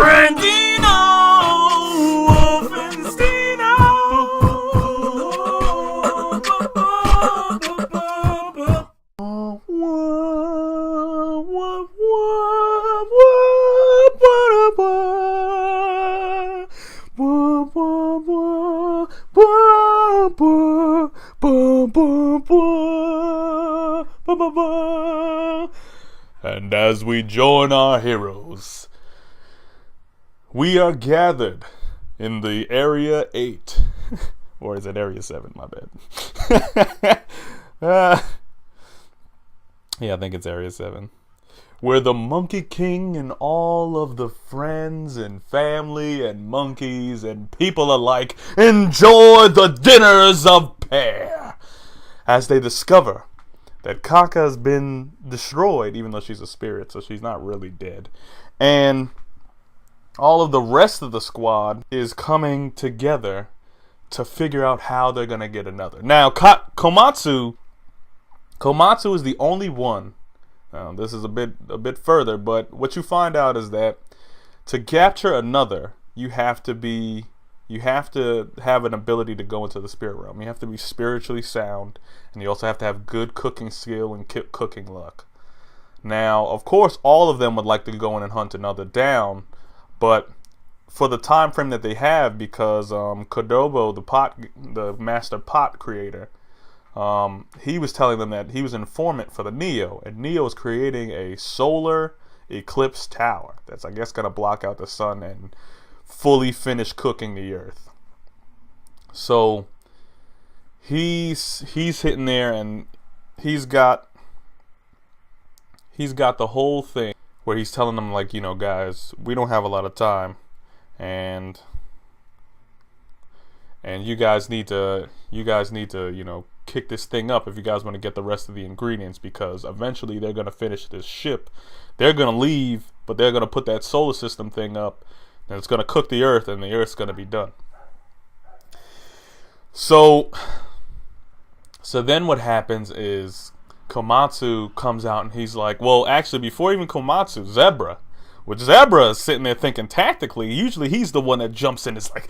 Brandino, Wolfensteino. And as we join our heroes, we are gathered in the Area 8. Or is it Area 7? My bad. Yeah, I think it's Area 7. Where the Monkey King and all of the friends and family and monkeys and people alike enjoy the dinners of pear. As they discover that Kaka has been destroyed, even though she's a spirit, so she's not really dead. And all of the rest of the squad is coming together to figure out how they're going to get another. Now, Komatsu is the only one. Now, this is a bit further, but what you find out is that to capture another, you have to have an ability to go into the spirit realm. You have to be spiritually sound, and you also have to have good cooking skill and cooking luck. Now, of course, all of them would like to go in and hunt another down, but for the time frame that they have, because Kodobo, the master pot creator, he was telling them that he was an informant for the Neo, and Neo is creating a solar eclipse tower that's, I guess, going to block out the sun and fully finish cooking the earth. So he's hitting there, and he's got the whole thing where he's telling them, like, you know, guys, we don't have a lot of time, and you guys need to you know, kick this thing up if you guys want to get the rest of the ingredients, because eventually they're going to finish this ship. They're going to leave, but they're going to put that solar system thing up, and it's going to cook the earth, and the earth's going to be done. So then what happens is Komatsu comes out, and he's like, well, actually, before even Komatsu, Zebra is sitting there thinking tactically. Usually he's the one that jumps in. It's like,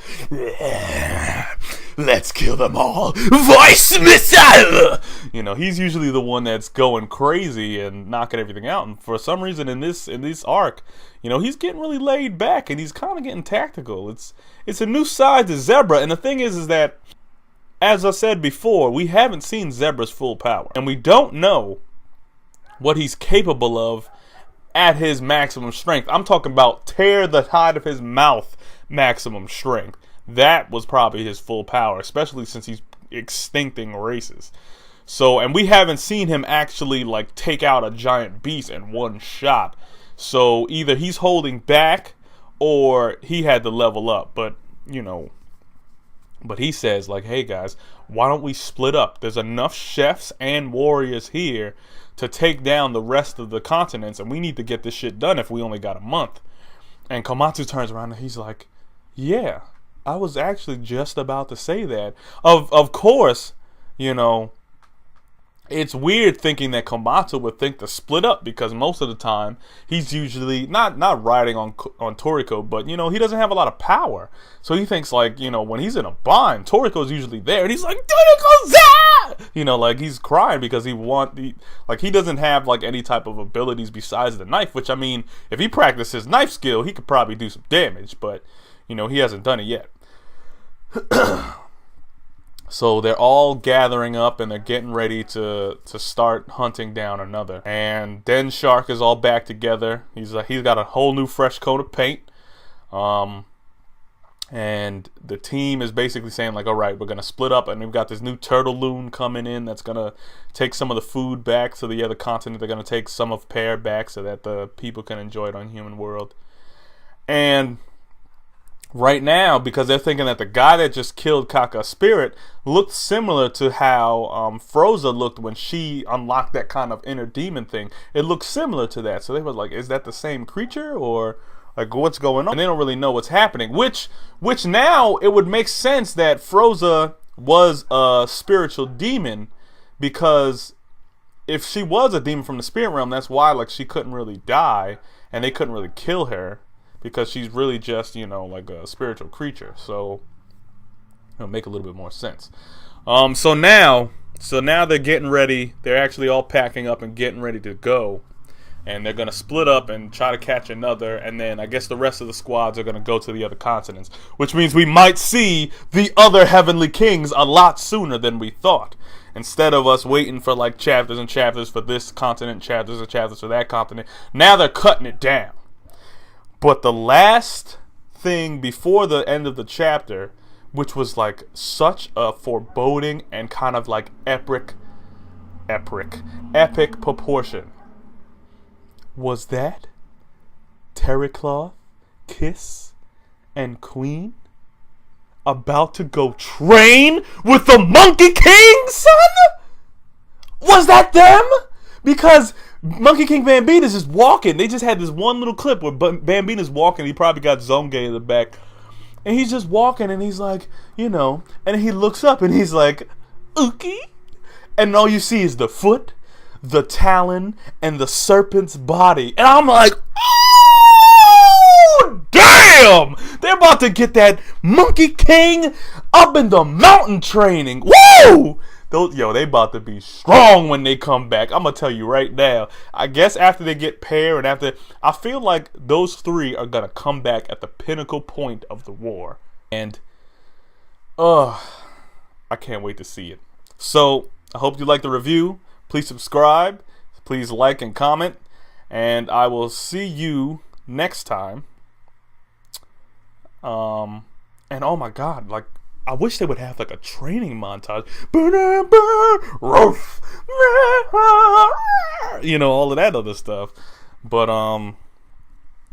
let's kill them all. Voice missile! You know, he's usually the one that's going crazy and knocking everything out. And for some reason in this arc, you know, he's getting really laid back, and he's kind of getting tactical. It's a new side to Zebra. And the thing is that, as I said before, we haven't seen Zebra's full power, and we don't know what he's capable of at his maximum strength. I'm talking about tear the hide of his mouth maximum strength. That was probably his full power, especially since he's extincting races. So, and we haven't seen him actually, like, take out a giant beast in one shot. So either he's holding back or he had to level up. But, you know, but he says, like, hey guys, why don't we split up? There's enough chefs and warriors here to take down the rest of the continents, and we need to get this shit done if we only got a month. And Komatsu turns around and he's like, yeah, I was actually just about to say that. Of course, you know, it's weird thinking that Komatsu would think to split up, because most of the time he's usually not riding on Toriko, but, you know, he doesn't have a lot of power. So he thinks, like, you know, when he's in a bind, Toriko's usually there, and he's like, Toriko's there! You know, like, he's crying because he doesn't have, like, any type of abilities besides the knife, which, I mean, if he practiced his knife skill, he could probably do some damage, but, you know, he hasn't done it yet. So they're all gathering up, and they're getting ready to start hunting down another. And Den Shark is all back together. He's got a whole new fresh coat of paint. And the team is basically saying, like, all right, we're going to split up, and we've got this new turtle loon coming in that's going to take some of the food back to the other continent. They're going to take some of Pear back so that the people can enjoy it on Human World. And right now, because they're thinking that the guy that just killed Kaka's spirit looked similar to how Froza looked when she unlocked that kind of inner demon thing. It looked similar to that. So they were like, is that the same creature, or like, what's going on? And they don't really know what's happening, which now it would make sense that Froza was a spiritual demon, because if she was a demon from the spirit realm, that's why, like, she couldn't really die and they couldn't really kill her, because she's really just, you know, like a spiritual creature. So it'll make a little bit more sense. So now they're getting ready. They're actually all packing up and getting ready to go. And they're going to split up and try to catch another. And then I guess the rest of the squads are going to go to the other continents. Which means we might see the other heavenly kings a lot sooner than we thought. Instead of us waiting for like chapters and chapters for this continent, chapters and chapters for that continent. Now they're cutting it down. But the last thing before the end of the chapter, which was like such a foreboding and kind of like epic proportion, was that Terrycloth, Kiss, and Queen about to go train with the Monkey King, son? Was that them? Because Monkey King Bambina's just walking. They just had this one little clip where Bambina's walking. He probably got Zonge in the back. And he's just walking and he's like, you know, and he looks up and he's like, Ookie. And all you see is the foot, the talon, and the serpent's body. And I'm like, oh, damn! They're about to get that Monkey King up in the mountain training. Woo! They about to be strong when they come back. I'm going to tell you right now. I guess after they get Pear and after, I feel like those three are going to come back at the pinnacle point of the war. And, I can't wait to see it. So, I hope you like the review. Please subscribe. Please like and comment. And I will see you next time. And oh my God, like, I wish they would have like a training montage. You know, all of that other stuff. But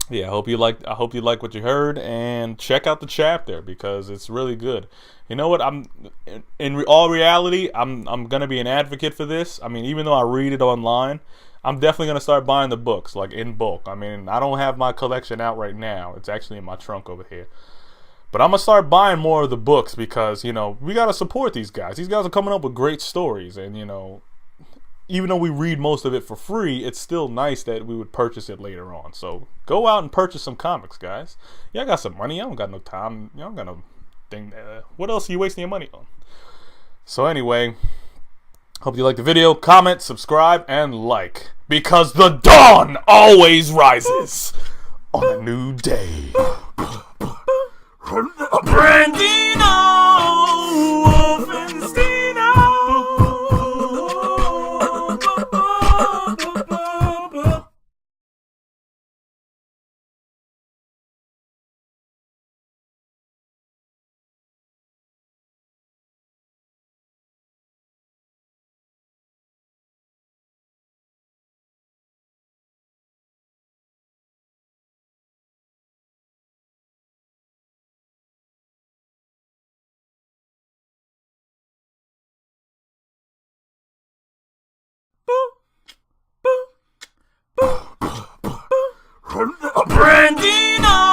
yeah, I hope you like what you heard, and check out the chapter because it's really good. You know what? In all reality, I'm gonna be an advocate for this. I mean, even though I read it online, I'm definitely gonna start buying the books like in bulk. I mean, I don't have my collection out right now. It's actually in my trunk over here. But I'm going to start buying more of the books because, you know, we got to support these guys. These guys are coming up with great stories. And, you know, even though we read most of it for free, it's still nice that we would purchase it later on. So go out and purchase some comics, guys. Yeah, I got some money. I don't got no time. I don't got no thing. What else are you wasting your money on? So anyway, hope you liked the video. Comment, subscribe, and like. Because the dawn always rises on a new day. Brandino Wolfensteino. Brandino